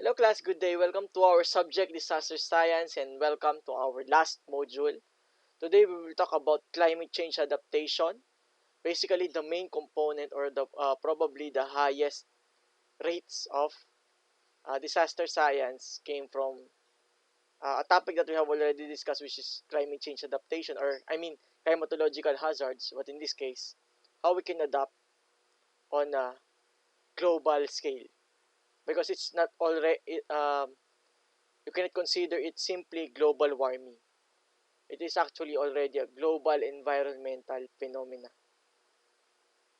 Hello class, good day. Welcome to our subject disaster science and welcome to our last module. Today we will talk about climate change adaptation. Basically the main component or the probably the highest rates of disaster science came from a topic that we have already discussed, which is climate change adaptation, or I mean climatological hazards, but in this case how we can adapt on a global scale, because it's not already you cannot consider it simply global warming. It is actually already a global environmental phenomena,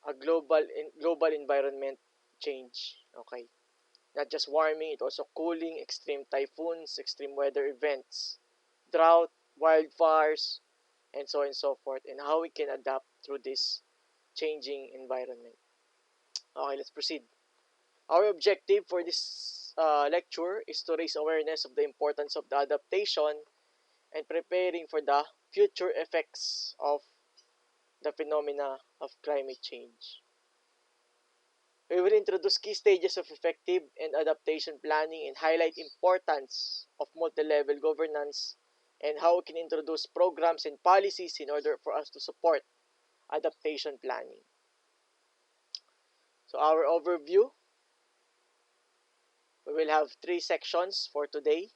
a global environment change. Okay, not just warming, it also cooling, extreme typhoons, extreme weather events, drought, wildfires, and so on and so forth, and how we can adapt through this changing environment. Okay, let's proceed. Our objective for this lecture is to raise awareness of the importance of the adaptation and preparing for the future effects of the phenomena of climate change. We will introduce key stages of effective and adaptation planning and highlight importance of multi-level governance and how we can introduce programs and policies in order for us to support adaptation planning. So our overview, we will have 3 sections for today,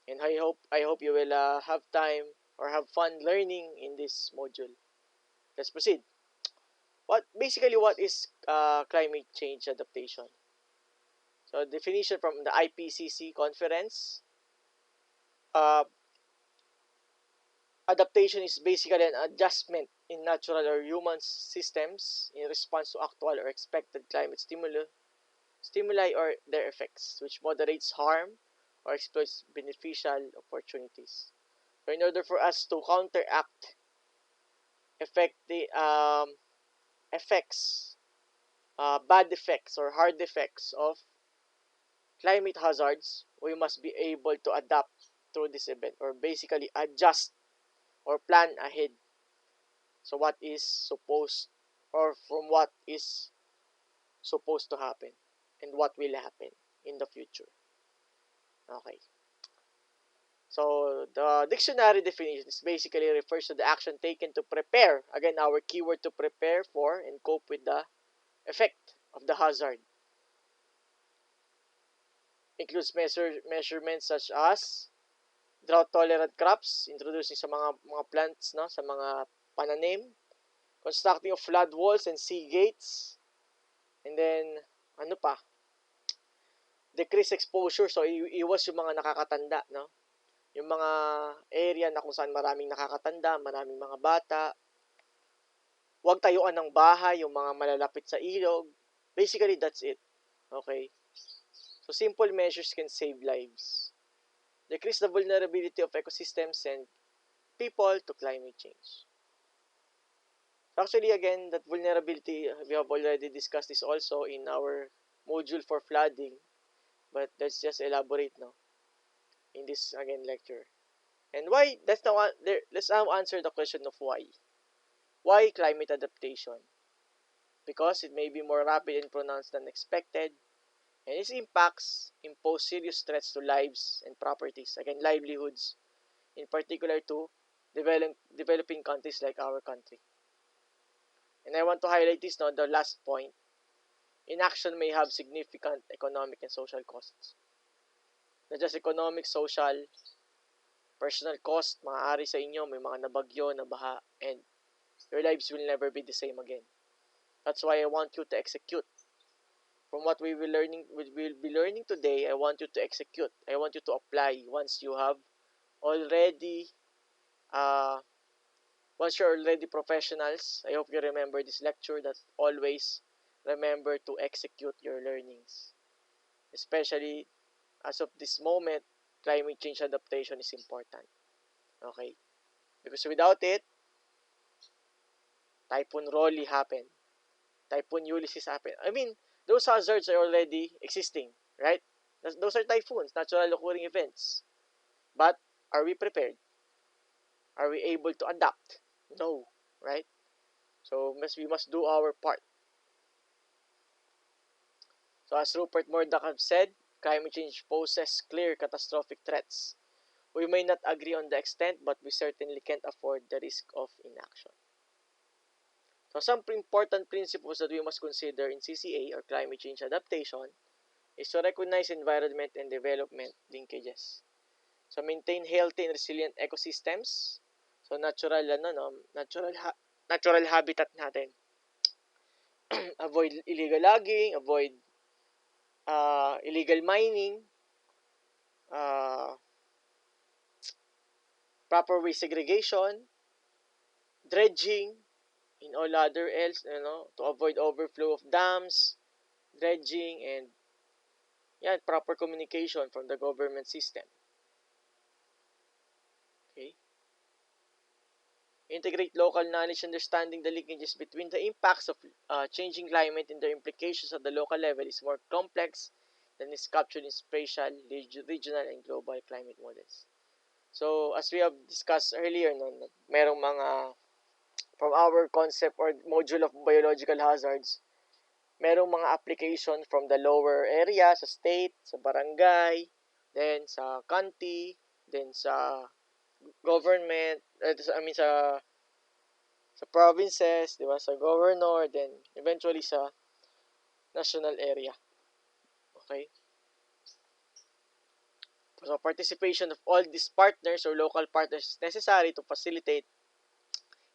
and I hope you will have time or have fun learning in this module. Let's proceed. What is climate change adaptation? So definition from the IPCC conference. Uh, Adaptation is basically an adjustment in natural or human systems in response to actual or expected climate stimuli or their effects, which moderates harm or exploits beneficial opportunities. So in order for us to counteract the effects, bad effects or hard effects of climate hazards, we must be able to adapt through this event, or basically adjust or plan ahead. So what is supposed, or from what is supposed to happen and what will happen in the future. Okay. So the dictionary definition is basically refers to the action taken to prepare. Again, our keyword, to prepare for and cope with the effect of the hazard. Includes measurements such as drought-tolerant crops, introducing sa mga plants, no, sa mga pananim, constructing of flood walls and sea gates, and then, ano pa, decrease exposure, so iwas yung mga nakakatanda, no, yung mga area na kung saan maraming nakakatanda, maraming mga bata, huwag tayuan ng bahay, yung mga malalapit sa ilog, basically that's it, okay, so simple measures can save lives. Decrease the vulnerability of ecosystems and people to climate change. Actually, again, that vulnerability, we have already discussed this also in our module for flooding, but let's just elaborate now in this, again, lecture. And why, let's now answer the question of why. Why climate adaptation? Because it may be more rapid and pronounced than expected, and its impacts impose serious threats to lives and properties, again, livelihoods, in particular to developing countries like our country. And I want to highlight this now, the last point. Inaction may have significant economic and social costs. Not just economic, social, personal cost, maaari sa inyo, may mga nabagyo, nabaha, and your lives will never be the same again. That's why I want you to execute. From what we will be learning today, I want you to execute. I want you to apply once you have already once you're already professionals. I hope you remember this lecture, that always remember to execute your learnings. Especially as of this moment, climate change adaptation is important. Okay? Because without it, Typhoon Rolly happened. Typhoon Ulysses happened. I mean, those hazards are already existing, right? Those are typhoons, natural occurring events. But are we prepared? Are we able to adapt? No, right? So we must do our part. So as Rupert Murdoch have said, climate change poses clear catastrophic threats. We may not agree on the extent, but we certainly can't afford the risk of inaction. So some important principles that we must consider in CCA or climate change adaptation is to recognize environment and development linkages. So maintain healthy and resilient ecosystems. So natural habitat natin. Avoid illegal logging, avoid illegal mining, uh, proper waste segregation, dredging, in all other else, to avoid overflow of dams, dredging, and proper communication from the government system. Okay. Integrate local knowledge, understanding the linkages between the impacts of changing climate and the implications at the local level is more complex than is captured in spatial, regional, and global climate models. So, as we have discussed earlier, merong mga, from our concept or module of biological hazards, merong mga application from the lower area, sa state, sa barangay, then sa county, then sa government, sa provinces, di ba, sa governor, then eventually sa national area. Okay? So participation of all these partners or local partners is necessary to facilitate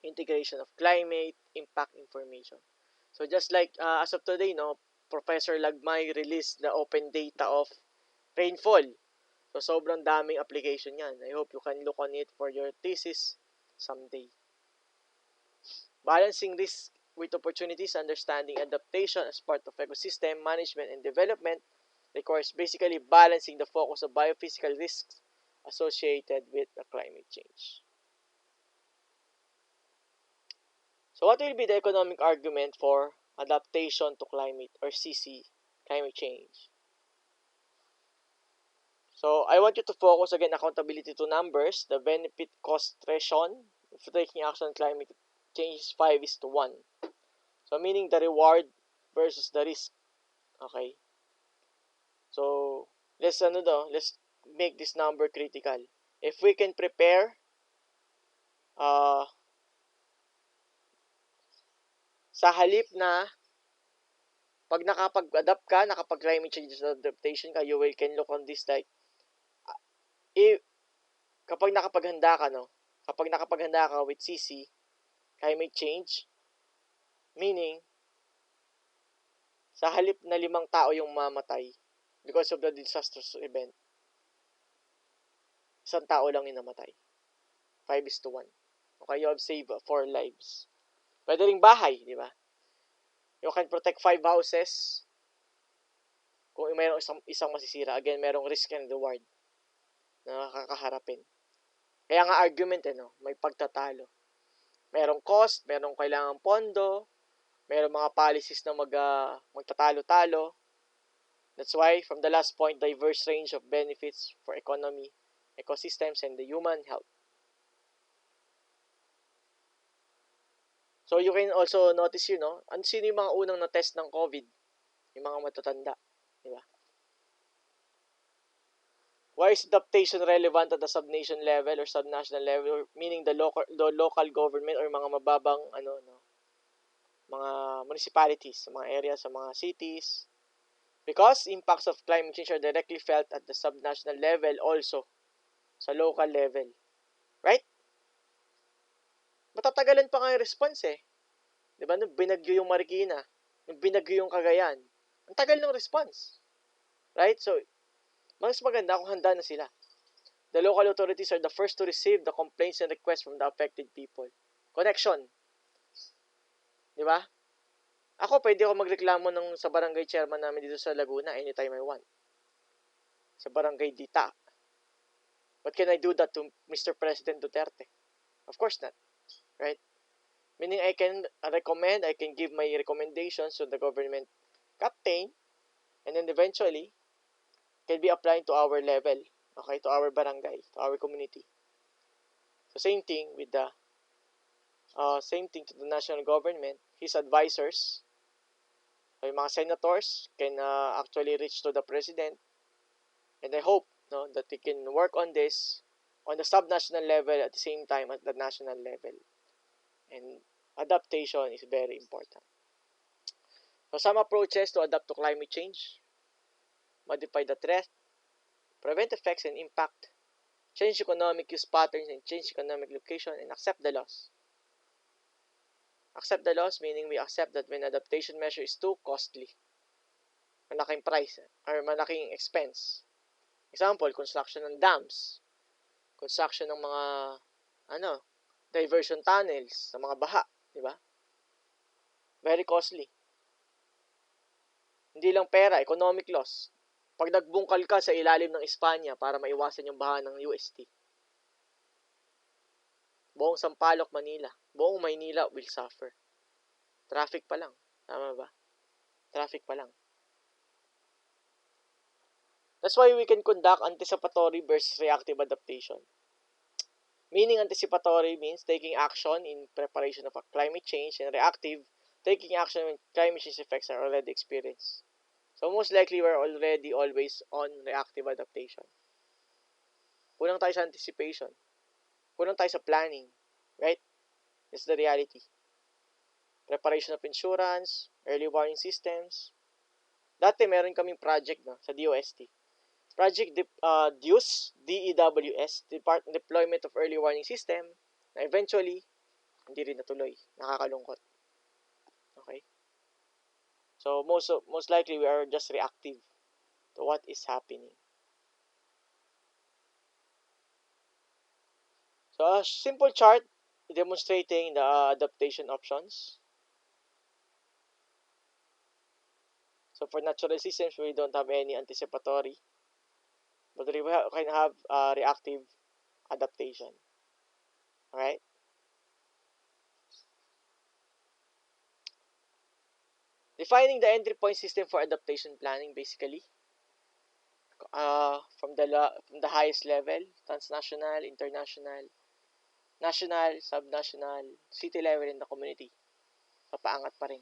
integration of climate impact information. So just like as of today, Professor Lagmay released the open data of rainfall. So sobrang daming application yan. I hope you can look on it for your thesis someday. Balancing risk with opportunities, understanding adaptation as part of ecosystem management and development requires basically balancing the focus of biophysical risks associated with the climate change. So what will be the economic argument for adaptation to climate or CC, climate change? So I want you to focus again accountability to numbers. The benefit cost ratio for taking action on climate change is 5:1. So meaning the reward versus the risk. Okay. So let's make this number critical. If we can prepare sa halip na pag nakapag-adapt ka, nakapag-climate change adaptation ka, you can look on this like kapag nakapaghanda ka with CC, climate change, meaning, sa halip na 5 tao yung mamatay because of the disastrous event, 1 tao lang yung namatay. 5:1. Okay, you have saved 4 lives. Pwede ring bahay, di ba? You can protect 5 houses. Kung mayroong isang masisira, again, merong risk and reward na kakaharapin. Kaya nga argument, may pagtatalo. Merong cost, merong kailangang pondo, merong mga policies na magtatalo-talo. That's why, from the last point, diverse range of benefits for economy, ecosystems, and the human health. So, you can also notice, sino yung mga unang na-test ng COVID? Yung mga matatanda. Di ba? Why is adaptation relevant at the sub-nation level or sub-national level, meaning the local government or mga mababang mga municipalities, mga areas, sa mga cities? Because impacts of climate change are directly felt at the sub-national level also, sa local level. Right? Matatagalan pa nga yung response eh. Di ba? Nung binagyo yung Marikina, nung binagyo yung Cagayan, ang tagal ng response. Right? So, mas maganda kung handa na sila. The local authorities are the first to receive the complaints and requests from the affected people. Connection. Di ba? Ako, pwede ako magreklamo sa barangay chairman namin dito sa Laguna anytime I want. Sa barangay Dita. But can I do that to Mr. President Duterte? Of course not. Right? Meaning I can give my recommendations to the government captain, and then eventually, can be applied to our level, okay, to our barangay, to our community. So same thing to the national government, his advisors, so yung mga senators can actually reach to the president And I hope that we can work on this on the subnational level at the same time at the national level. And adaptation is very important. So some approaches to adapt to climate change: modify the threat, prevent effects and impact, change economic use patterns and change economic location, and accept the loss. Accept the loss meaning we accept that when adaptation measure is too costly, malaking price or malaking expense. Example, construction ng dams, construction ng mga diversion tunnels sa mga baha, di ba? Very costly. Hindi lang pera, economic loss. Pag nagbungkal ka sa ilalim ng Espanya para maiwasan yung baha ng UST, buong Sampaloc, Manila, buong Maynila will suffer. Traffic pa lang. Tama ba? Traffic pa lang. That's why we can conduct anticipatory versus reactive adaptation. Meaning anticipatory means taking action in preparation of a climate change, and reactive, taking action when climate change effects are already experienced. So most likely, we're already always on reactive adaptation. Kulang tayo sa anticipation. Kulang tayo sa planning. Right? That's the reality. Preparation of insurance, early warning systems. Dati meron kaming project sa DOST. Project DEWS, DEWS, Deployment of Early Warning System, na eventually, hindi rin natuloy. Nakakalungkot. Okay? So, most likely, we are just reactive to what is happening. So, a simple chart demonstrating the adaptation options. So, for natural systems, we don't have any anticipatory. But we can have reactive adaptation. Alright? Defining the entry point system for adaptation planning, basically. From the highest level, transnational, international, national, subnational, city level, and the community. Papaangat pa rin.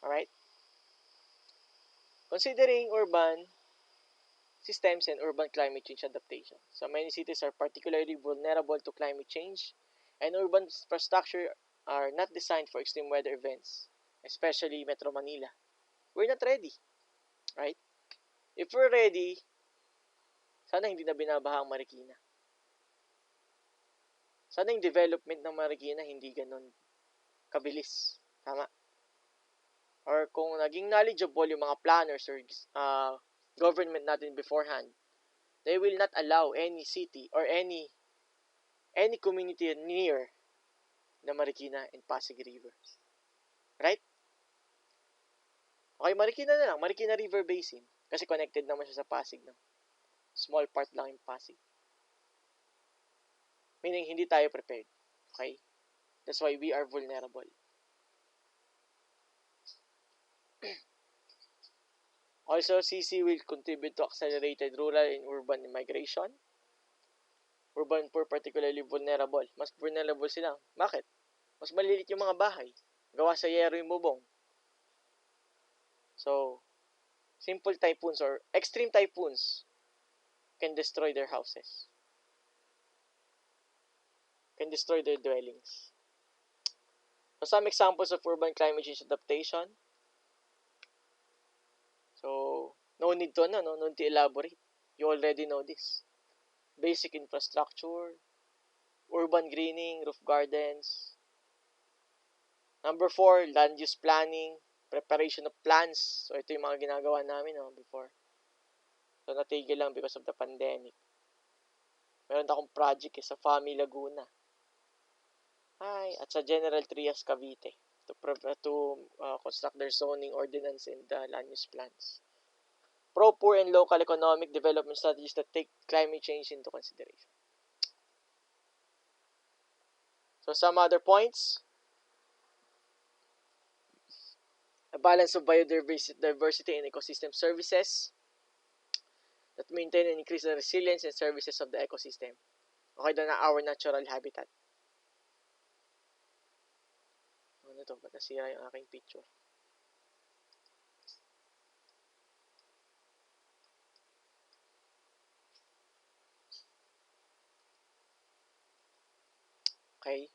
Alright? Considering urban systems and urban climate change adaptation. So many cities are particularly vulnerable to climate change, and urban infrastructure are not designed for extreme weather events, especially Metro Manila. We're not ready. Right? If we're ready, sana hindi na binabaha ang Marikina. Sana yung development ng Marikina hindi ganun kabilis. Tama? Or kung naging knowledgeable yung mga planners or government natin beforehand, they will not allow any city or any community near the Marikina and Pasig River. Right? Okay, Marikina na lang. Marikina River Basin. Kasi connected naman siya sa Pasig. No? Small part lang yung Pasig. Meaning, hindi tayo prepared. Okay? That's why we are vulnerable. Also, CC will contribute to accelerated rural and urban migration. Urban poor particularly vulnerable. Mas vulnerable sila. Bakit? Mas malilit yung mga bahay. Gawa sa yero yung bubong. So, simple typhoons or extreme typhoons can destroy their houses. Can destroy their dwellings. So, some examples of urban climate change adaptation. So, no need to elaborate. You already know this. Basic infrastructure, urban greening, roof gardens. Number 4, land use planning, preparation of plans. So, ito yung mga ginagawa namin before. So, natigil lang because of the pandemic. Meron akong project sa Fami Laguna. At sa General Trias Cavite to construct their zoning ordinance and land use plans. Pro-poor and local economic development strategies that take climate change into consideration. So some other points. A balance of biodiversity and ecosystem services that maintain and increase the resilience and services of the ecosystem. Okay, na our natural habitat. Ano to? Ba't nasira yung aking picture? Okay?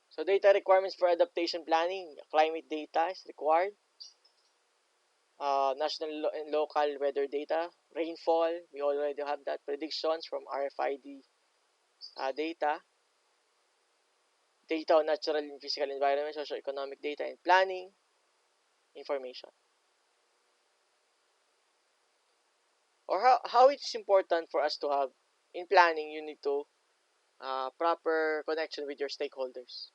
So data requirements for adaptation planning. Climate data is required. National and local weather data. Rainfall, we already have that. Predictions from RFID data. Data on natural and physical environment, socio-economic data, and planning information. Or how it is important for us to have, in planning, you need to proper connection with your stakeholders.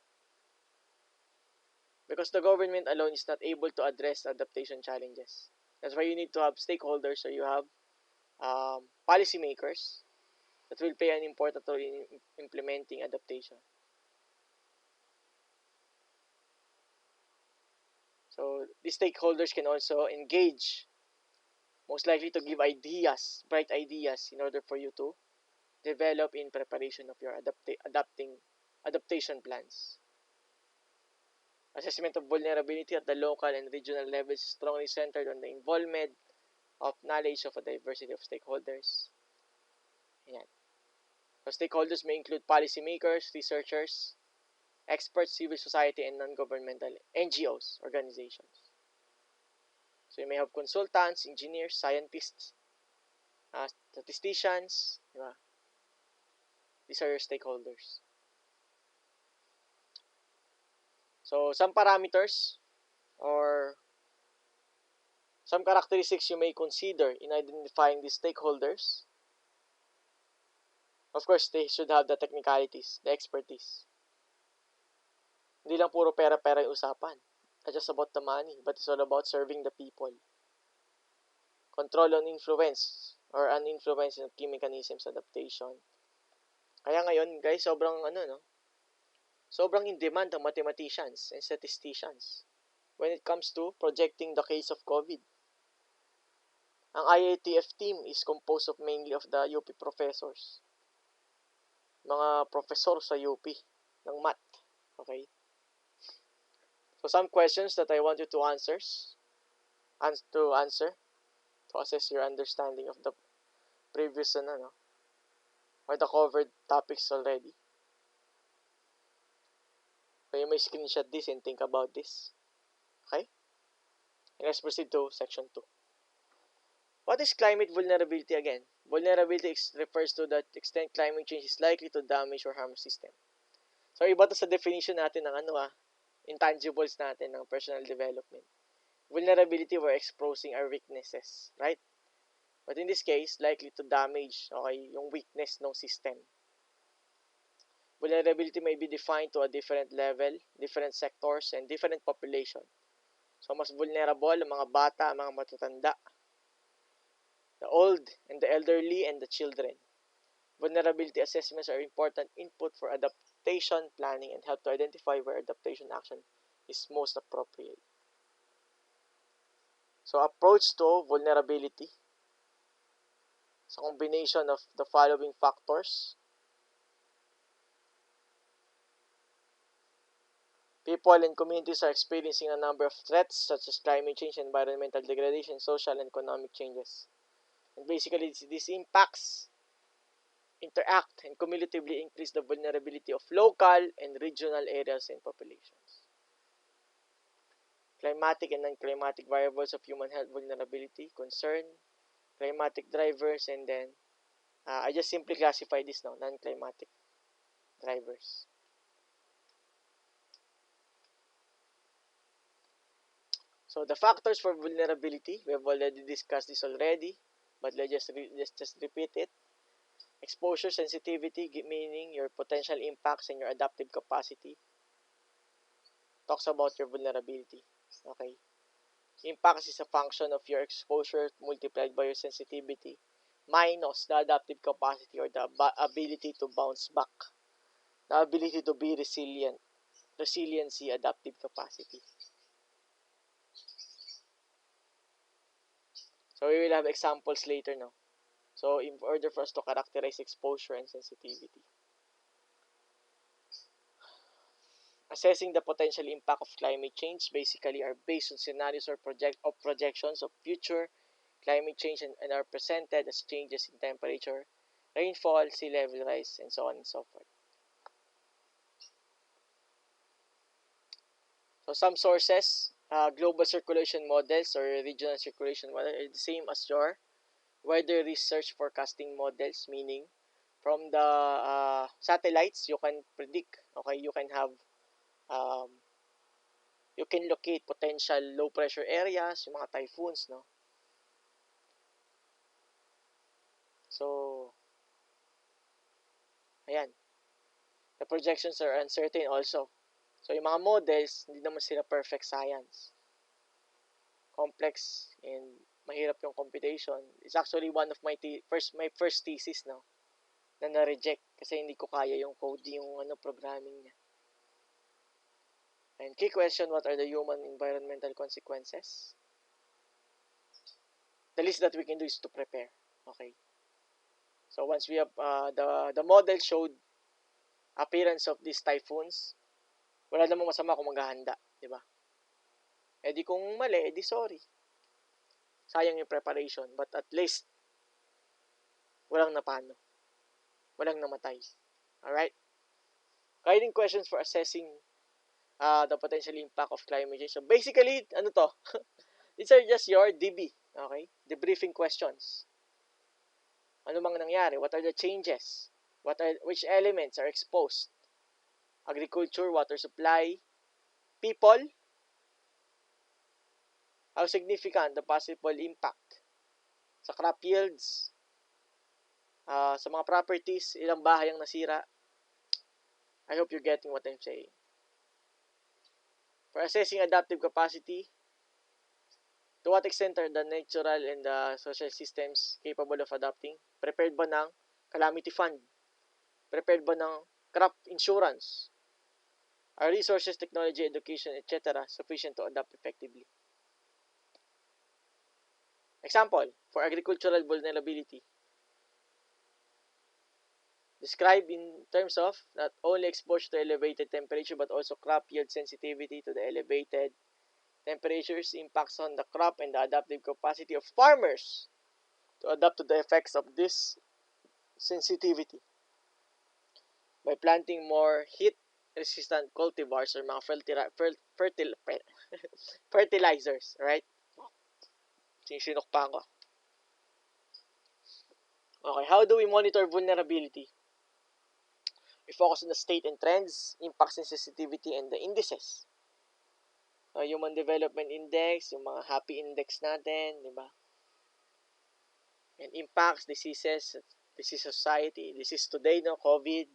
Because the government alone is not able to address adaptation challenges. That's why you need to have stakeholders, so you have policymakers that will play an important role in implementing adaptation. So these stakeholders can also engage, most likely to give ideas, bright ideas, in order for you to develop in preparation of your adaptation plans. Assessment of vulnerability at the local and regional levels is strongly centered on the involvement of knowledge of a diversity of stakeholders. Ayan. So stakeholders may include policymakers, researchers, experts, civil society, and non-governmental NGOs, organizations. So you may have consultants, engineers, scientists, statisticians, diba? These are your stakeholders. So some parameters or some characteristics you may consider in identifying these stakeholders. Of course, they should have the technicalities, the expertise. Hindi lang puro pera-pera yung usapan. Not just about the money, but it's all about serving the people. Control on influence or uninfluence and key mechanisms adaptation. Kaya ngayon, guys, sobrang in demand ang mathematicians and statisticians when it comes to projecting the case of COVID. Ang IATF team is composed of mainly of the UP professors. Mga professor sa UP ng math. Okay? So some questions that I want you to answer to assess your understanding of the previous or the covered topics already. So you may screenshot this and think about this. Okay? And let's proceed to section 2. What is climate vulnerability again? Vulnerability refers to the extent climate change is likely to damage or harm system. So iba to sa definition natin ng intangibles natin ng personal development. Vulnerability, we're exposing our weaknesses, right? But in this case, likely to damage, yung weakness ng system. Vulnerability may be defined to a different level, different sectors, and different population. So, mas vulnerable ang mga bata, ang mga matatanda, the old, and the elderly, and the children. Vulnerability assessments are important input for adaptation planning and help to identify where adaptation action is most appropriate. So, approach to vulnerability. It's a combination of the following factors. People and communities are experiencing a number of threats such as climate change, environmental degradation, social and economic changes. And basically, these impacts interact and cumulatively increase the vulnerability of local and regional areas and populations. Climatic and non-climatic variables of human health vulnerability, concern, climatic drivers, and then I just simply classify this now, non-climatic drivers. So the factors for vulnerability, we have already discussed this already, but let's just repeat it. Exposure sensitivity, meaning your potential impacts and your adaptive capacity, talks about your vulnerability. Okay. Impacts is a function of your exposure multiplied by your sensitivity minus the adaptive capacity or the ability to bounce back. The ability to be resilient. Resiliency, adaptive capacity. So we will have examples later now. So in order for us to characterize exposure and sensitivity. Assessing the potential impact of climate change basically are based on scenarios or projections of future climate change and are presented as changes in temperature, rainfall, sea level rise, and so on and so forth. So some sources, global circulation models or regional circulation models are the same as your weather research forecasting models, meaning from the satellites you can predict, okay, you can have you can locate potential low pressure areas, yung mga typhoons, no? So, ayan. The projections are uncertain also. So, yung mga models, hindi naman sila perfect science. Complex and mahirap yung computation. It's actually one of my first thesis, no? Na na-reject kasi hindi ko kaya yung code, yung programming niya. And key question, what are the human environmental consequences? The least that we can do is to prepare. Okay. So once we have the model showed appearance of these typhoons, wala namang masama kung maghahanda, di ba? Eh di kung mali, eh di sorry. Sayang yung preparation, but at least walang napano. Walang namatay. Alright? Guiding questions for assessing the potential impact of climate change. So basically, ano to? These are just your DB, okay? Debriefing questions. Ano bang nangyari? What are the changes? Which elements are exposed? Agriculture, water supply, people. How significant the possible impact sa crop yields, sa mga properties, ilang bahay ang nasira. I hope you're getting what I'm saying. For assessing adaptive capacity, to what extent are the natural and the social systems capable of adapting? Prepared ba ng calamity fund? Prepared ba ng crop insurance? Are resources, technology, education, etc. sufficient to adapt effectively? Example, for agricultural vulnerability, describe in terms of not only exposure to elevated temperature but also crop yield sensitivity to the elevated temperatures, impacts on the crop, and the adaptive capacity of farmers to adapt to the effects of this sensitivity by planting more heat-resistant cultivars or mga fertilizers, right? Sinok pa ako. Okay, how do we monitor vulnerability? We focus on the state and trends, impacts and sensitivity, and the indices. Human Development Index, yung mga happy index natin, di ba? And impacts, disease society, disease today, no, COVID.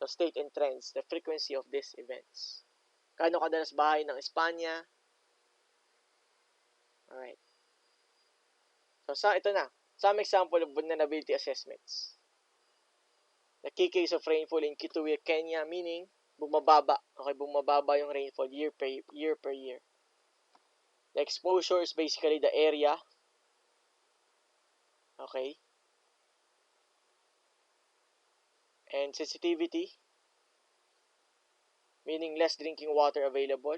So, state and trends, the frequency of these events. Kano kadalas bahay ng Espanya? Alright. So, ito na. Some example of vulnerability assessments. The key case of rainfall in Kitui, Kenya, meaning bumababa. Okay, bumababa yung rainfall year per year. The exposure is basically the area. Okay. And sensitivity, meaning less drinking water available.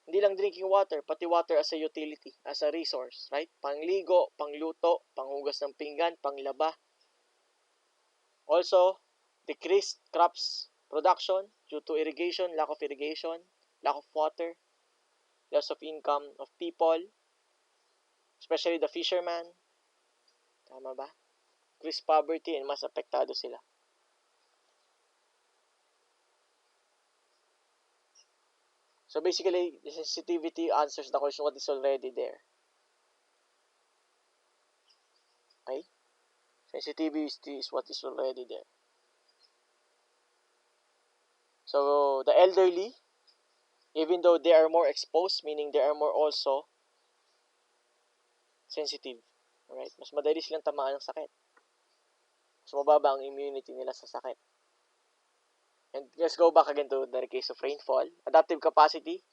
Hindi lang drinking water, pati water as a utility, as a resource, right? Pangligo, pangluto, panghugas ng pinggan, panglaba. Also, decreased crops production due to irrigation, lack of water, loss of income of people, especially the fishermen. Tama ba? Increased poverty and mas apektado sila. So basically, the sensitivity answers the question what is already there. Okay? Sensitivity is what is already there. So, the elderly, even though they are more exposed, meaning they are more also sensitive. Alright? Mas madali silang tamaan ng sakit. Mas mababa ang immunity nila sa sakit. And let's go back again to the case of rainfall. Adaptive capacity.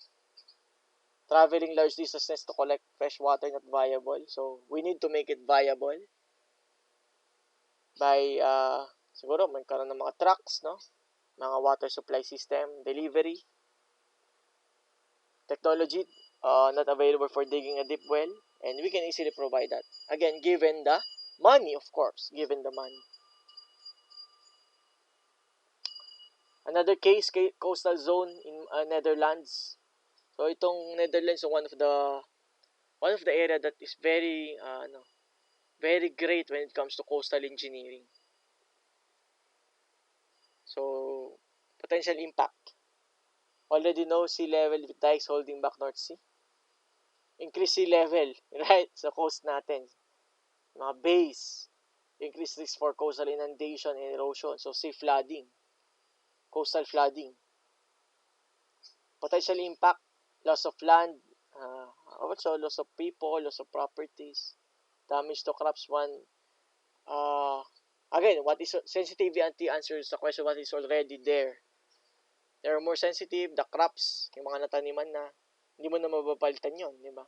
Traveling large distances to collect fresh water not viable. So, we need to make it viable by, siguro, magkaroon ng mga trucks, no? Mga water supply system, delivery. Technology, not available for digging a deep well. And we can easily provide that. Again, given the Money, of course, given the money. Another case, coastal zone in Netherlands. So itong Netherlands is one of the area that is very very great when it comes to coastal engineering. So potential impact. Already know sea level with dikes holding back North Sea. Increase sea level, right? Sa coast natin. Mga bays. Increase risk for coastal inundation and erosion. So sea flooding. Coastal flooding. Potential impact. Loss of land. Also loss of people, loss of properties. Damage to crops. Again, what is sensitivity answers the question what is already there. They are more sensitive, the crops, yung mga nataniman na, hindi mo na mababalitan yun, di ba?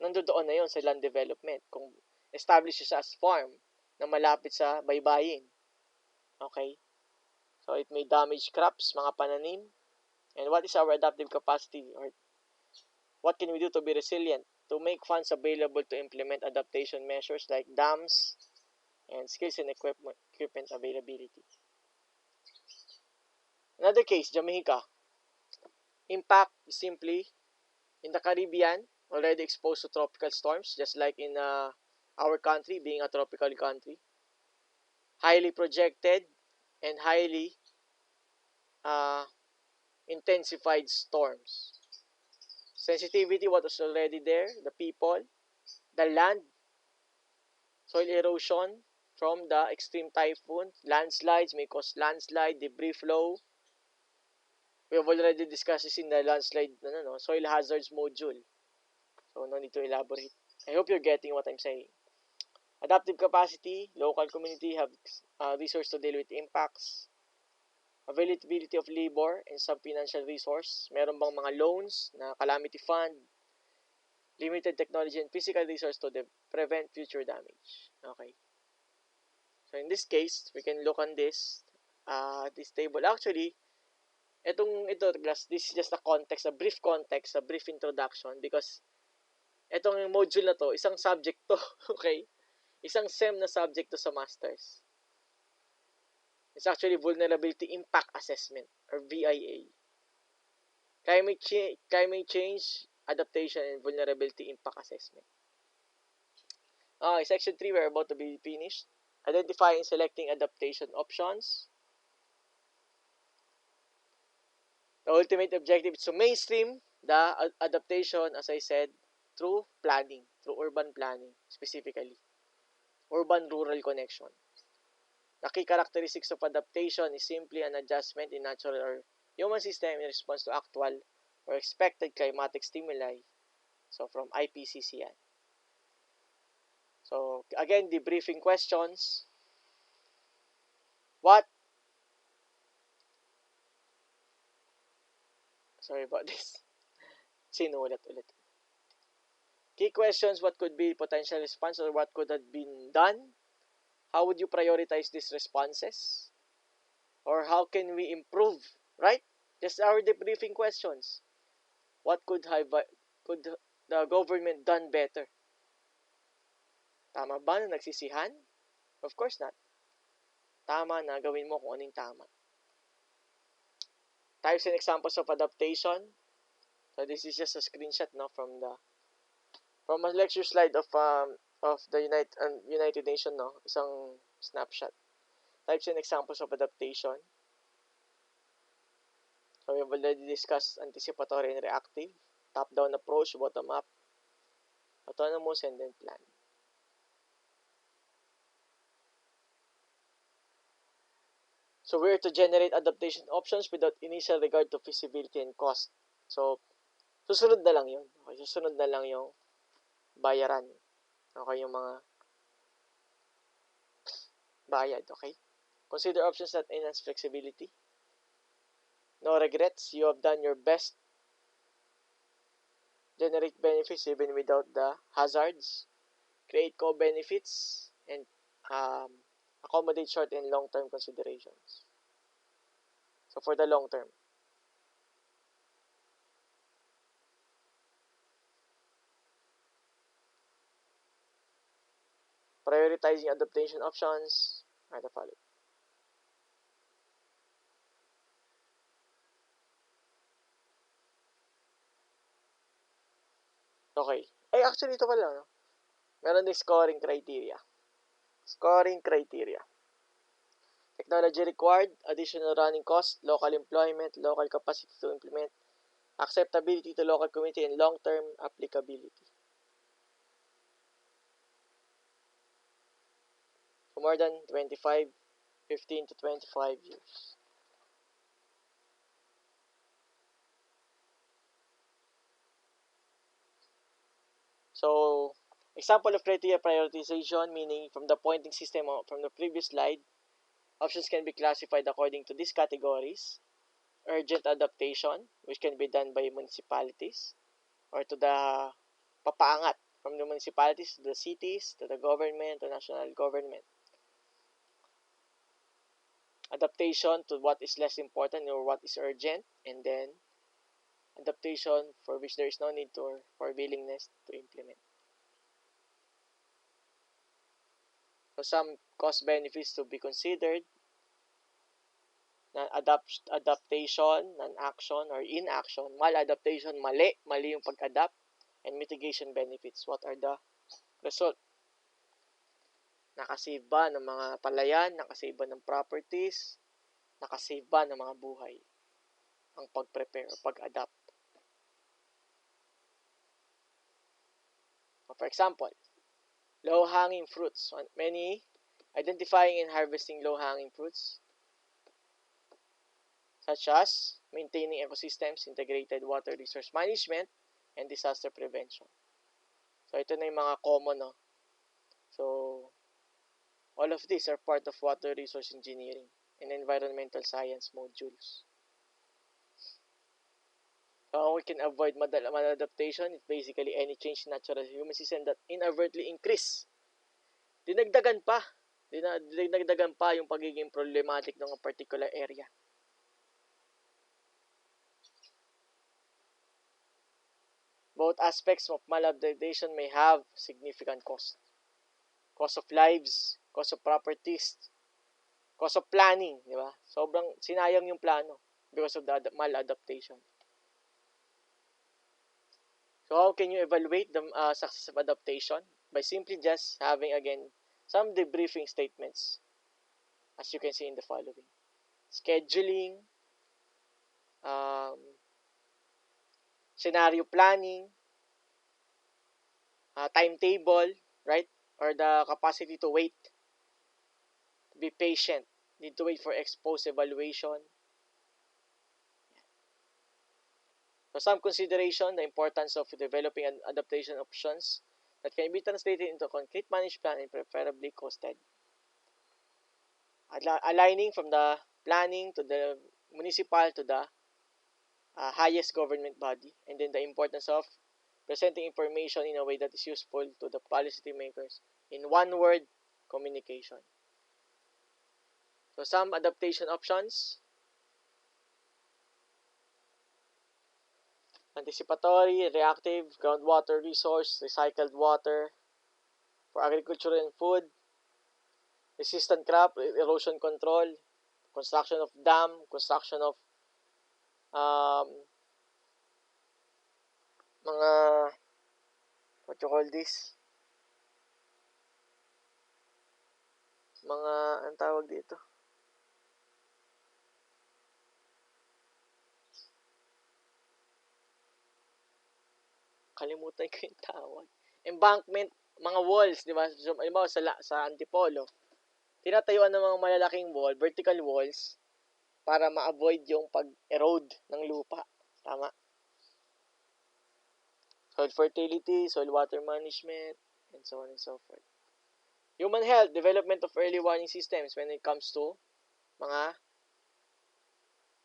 Nandoon na yun sa land development. Kung establish siya as farm na malapit sa baybayin. Okay? So, it may damage crops, mga pananim. And what is our adaptive capacity? Or what can we do to be resilient? To make funds available to implement adaptation measures like dams and skills and equipment availability. Another case, Jamaica. Impact is simply in the Caribbean, already exposed to tropical storms, just like in our country, being a tropical country. Highly projected and highly intensified storms. Sensitivity, what was already there, the people, the land, soil erosion from the extreme typhoon, landslides may cause landslide, debris flow. We have already discussed this in the landslide soil hazards module. So no need to elaborate. I hope you're getting what I'm saying. Adaptive capacity, local community have resource to deal with impacts. Availability of labor and some financial resource. Meron bang mga loans na calamity fund? Limited technology and physical resource to prevent future damage. Okay. So in this case, we can look on this table. Actually, this is just a context, a brief introduction because itong module na to, isang subject to, okay? Isang SEM na subject to sa masters. It's actually Vulnerability Impact Assessment or VIA. Climate change, adaptation, and vulnerability impact assessment. Section 3, we're about to be finished. Identifying and selecting adaptation options. The ultimate objective is to mainstream the adaptation, as I said, through planning, through urban planning specifically. Urban-rural connection. The key characteristics of adaptation is simply an adjustment in natural or human system in response to actual or expected climatic stimuli. So, from IPCC yan. So, again, debriefing questions. Sorry about this. Sinulat ulit. Key questions, what could be potential response or what could have been done? How would you prioritize these responses? Or how can we improve? Right? Just our debriefing questions. What could the government done better? Tama ba na nagsisihan? Of course not. Tama na gawin mo kung anong tama. Types and examples of adaptation. So this is just a screenshot from a lecture slide of the United Nations isang snapshot. Types and examples of adaptation. So we have already discussed anticipatory and reactive, top-down approach, bottom-up, autonomous, and then plan. So we're to generate adaptation options without initial regard to feasibility and cost. So susunod na lang yun. Okay, susunod na lang yung bayaran. Okay, yung mga bayad. Okay? Consider options that enhance flexibility. No regrets. You have done your best. Generate benefits even without the hazards. Create co-benefits and accommodate short and long-term considerations. So for the long term. prioritizing adaptation options are the following. Okay. Ay, actually, ito pala, no? Meron din scoring criteria. Scoring criteria. Technology required, additional running cost, local employment, local capacity to implement, acceptability to local community, and long-term applicability. So more than 15 to 25 years. So, example of criteria prioritization, meaning from the pointing system from the previous slide, options can be classified according to these categories. Urgent adaptation, which can be done by municipalities or to the papaangat from the municipalities to the cities, to the government, to national government. Adaptation to what is less important or what is urgent, and then adaptation for which there is no need to or for willingness to implement. So some cost benefits to be considered: adaptation, non-action or inaction, mal-adaptation, mali yung pag-adapt, and mitigation benefits. What are the result? Nakasave ba ng mga palayan, nakasave ba ng properties, nakasave ba ng mga buhay ang pag-prepare o pag-adapt. For example, low-hanging fruits. Many identifying and harvesting low-hanging fruits, such as maintaining ecosystems, integrated water resource management, and disaster prevention. So, ito na yung mga common, no? So, all of these are part of water resource engineering and environmental science modules. So, how we can avoid maladaptation? It's basically any change in natural human system that inadvertently increase. Dinagdagan pa yung pagiging problematic ng particular area. Both aspects of maladaptation may have significant cost. Cost of lives, cost of properties, cost of planning, di ba? Sobrang sinayang yung plano because of the maladaptation. So how can you evaluate the success of adaptation? By simply just having, again, some debriefing statements, as you can see in the following. Scheduling, scenario planning, timetable, right? Or the capacity to wait, to be patient, need to wait for ex-post evaluation. So some consideration, the importance of developing adaptation options that can be translated into a concrete managed plan and preferably costed. Aligning from the planning to the municipal to the highest government body, and then the importance of presenting information in a way that is useful to the policy makers. In one word, communication. So some adaptation options: anticipatory, reactive, groundwater resource, recycled water for agriculture and food, resistant crop, erosion control, construction of dam, construction of mga, what you call this, mga, ang tawag dito, kalimutan ko yung tawag, embankment, mga walls, di ba? So, halimbawa sa Antipolo, tinatayuan ng mga malalaking wall, vertical walls, para ma-avoid yung pag-erode ng lupa. Tama? Soil fertility, soil water management, and so on and so forth. Human health, development of early warning systems when it comes to mga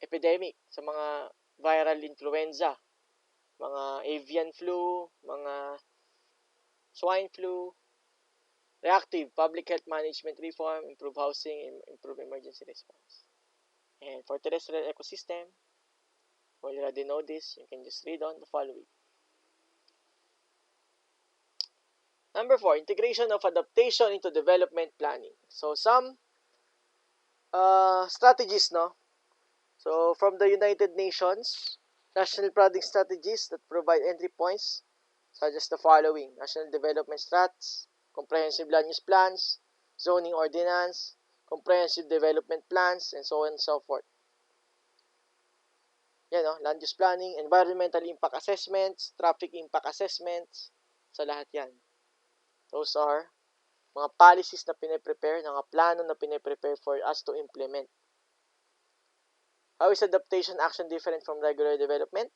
epidemic, sa mga viral influenza, mga avian flu, mga swine flu. Reactive, public health management reform, improve housing, and improve emergency response. And for terrestrial ecosystem, you already know this, you can just read on the following. Number 4, integration of adaptation into development planning. So, some strategies, no? So, from the United Nations, national planning strategies that provide entry points, such as the following: national development strats, comprehensive land use plans, zoning ordinance, comprehensive development plans, and so on and so forth. Yan, no? Land use planning, environmental impact assessments, traffic impact assessments, sa lahat yan. Those are mga policies na pine-prepare, mga plano na pine-prepare for us to implement. How is adaptation action different from regular development?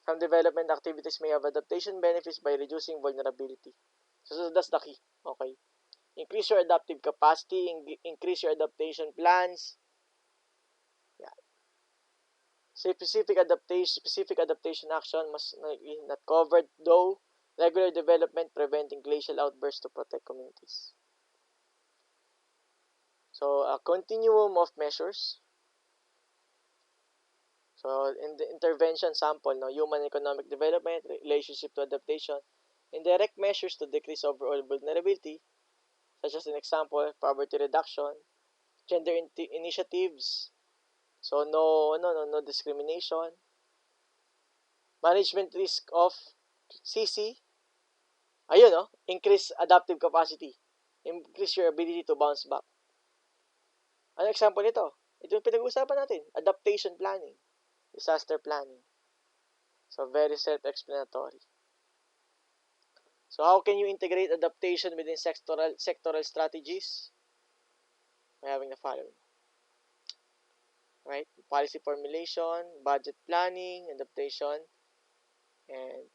Some development activities may have adaptation benefits by reducing vulnerability. So that's the key. Okay. Increase your adaptive capacity, increase your adaptation plans. Yeah. Specific adaptation action must not covered, though regular development preventing glacial outbursts to protect communities. So a continuum of measures. So in the intervention sample, no, human economic development, relationship to adaptation, indirect measures to decrease overall vulnerability, such as an example, poverty reduction, gender initiatives, so no discrimination, management risk of CC, ayun, no, increase adaptive capacity, increase your ability to bounce back. Ano example nito? Ito yung pinag-uusapan natin, adaptation planning, disaster planning. So very self-explanatory. So how can you integrate adaptation within sectoral strategies? By having the following. Right? Policy formulation, budget planning, adaptation, and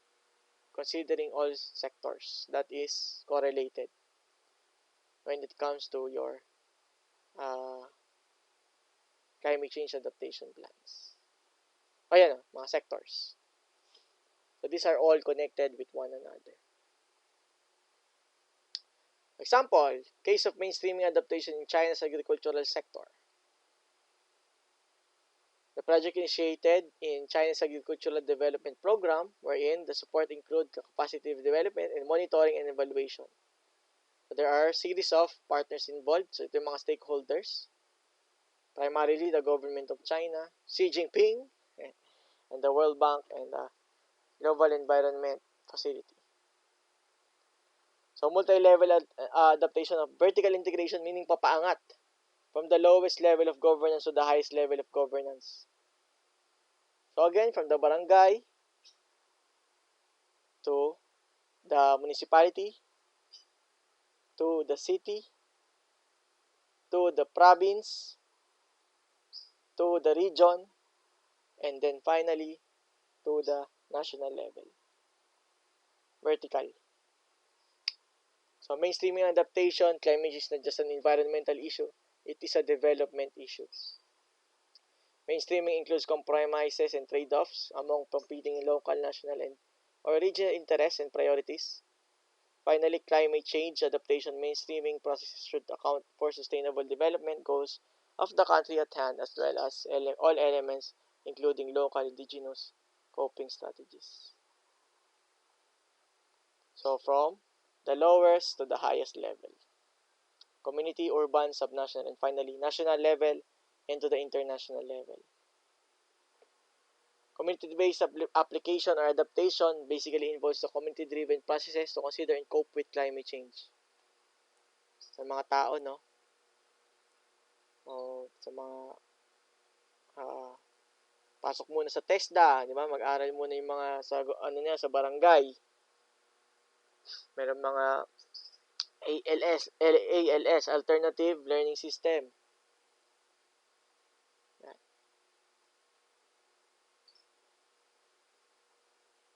considering all sectors that is correlated when it comes to your climate change adaptation plans. Ayan, mga sectors. So these are all connected with one another. Example, case of mainstreaming adaptation in China's agricultural sector. The project initiated in China's Agricultural Development Program, wherein the support include capacity development and monitoring and evaluation. So there are a series of partners involved. So ito yung mga stakeholders. Primarily, the government of China, Xi Jinping, and the World Bank, and the Global Environment Facility. So multi-level adaptation of vertical integration, meaning papaangat from the lowest level of governance to the highest level of governance. So again, from the barangay to the municipality, to the city, to the province, to the region, and then finally to the national level. Vertical. So mainstreaming adaptation, climate change is not just an environmental issue, it is a development issue. Mainstreaming includes compromises and trade-offs among competing local, national, and or regional interests and priorities. Finally, climate change adaptation mainstreaming processes should account for sustainable development goals of the country at hand, as well as all elements, including local indigenous coping strategies. So from the lowest to the highest level. Community, urban, subnational, and finally, national level and to the international level. Community-based application or adaptation basically involves the community-driven processes to consider and cope with climate change. Sa mga tao, no? O sa mga pasok muna sa TESDA, di ba? Mag-aral muna yung mga sa barangay. Meron mga ALS, Alternative Learning System.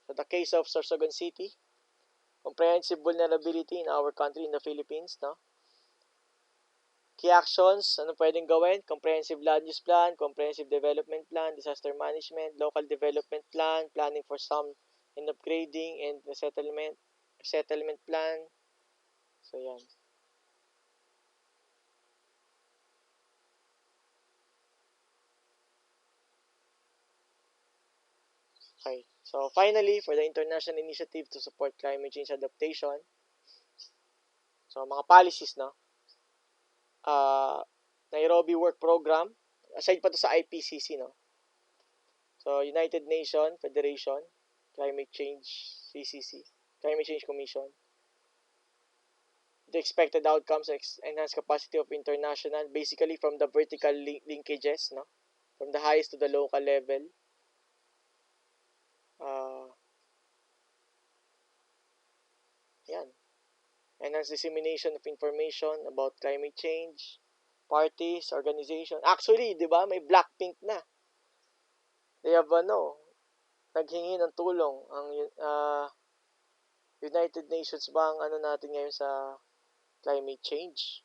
So the case of Sorsogon City, comprehensive vulnerability in our country, in the Philippines, no? Key actions, ano pwedeng gawin? Comprehensive land use plan, comprehensive development plan, disaster management, local development plan, planning for slum and upgrading, and resettlement plan. So, yan. Okay. So, finally, for the international initiative to support climate change adaptation, so, mga policies, no? Nairobi Work Program, aside pa to sa IPCC, no? So, United Nations Federation, Climate Change, CCC, Climate Change Commission. The expected outcomes, enhanced capacity of international, basically from the vertical linkages, no? From the highest to the local level. Yan. Enhanced dissemination of information about climate change, parties, organization. Actually, di ba, may Blackpink na. They have, naghingi ng tulong. Ang United Nations ba ang natin ngayon sa climate change?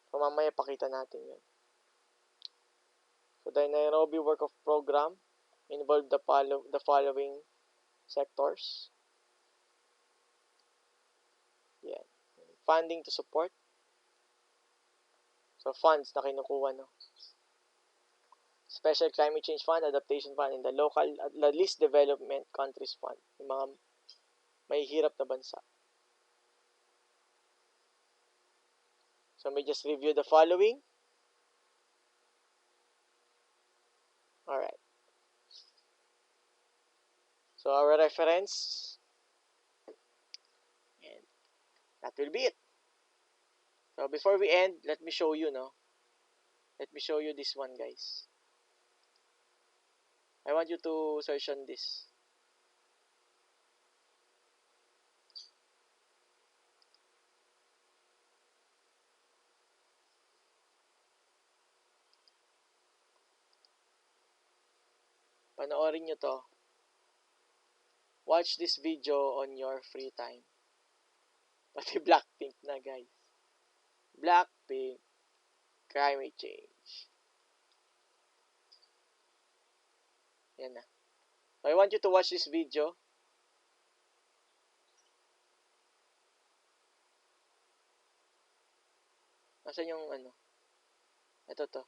So, mamaya pakita natin yun. So, the Nairobi Work of Program involved the following sectors. Yan. Funding to support. So, funds na kinukuha, no? Special Climate Change Fund, Adaptation Fund, and the least development countries fund. Yung mga may hirap na bansa. So, may just review the following. Alright. So, our reference. And that will be it. So, before we end, let me show you, no? Let me show you this one, guys. I want you to search on this. Panoorin nyo to. Watch this video on your free time. Pati Blackpink na, guys. Blackpink. Climate change. Yan na. So, I want you to watch this video. Nasaan yung Ito to.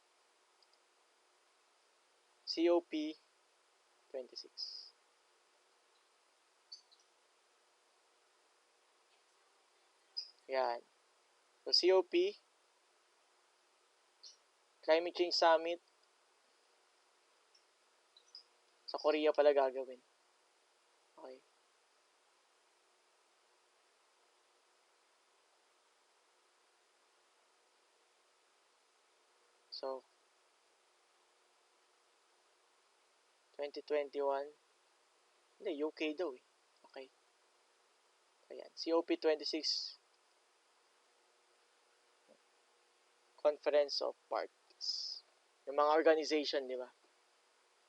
COP26. Yan. So, COP, Climate Change Summit, sa Korea pala gagawin. Okay. So, 2021. Hindi, UK daw eh. Okay. Ayan. COP26 Conference of Parties. Yung mga organization, di ba?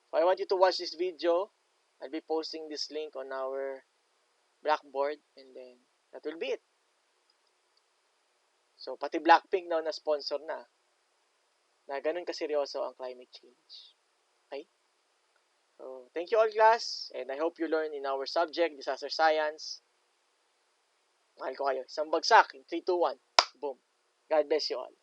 So, I want you to watch this video. I'll be posting this link on our Blackboard. And then, that will be it. So, pati Blackpink na sponsor na. Na ganun kaseryoso ang climate change. Okay? So, thank you all, class. And I hope you learn in our subject, Disaster Science. Mahal ko kayo. Isang bagsak in 3, 2, 1. Boom. God bless you all.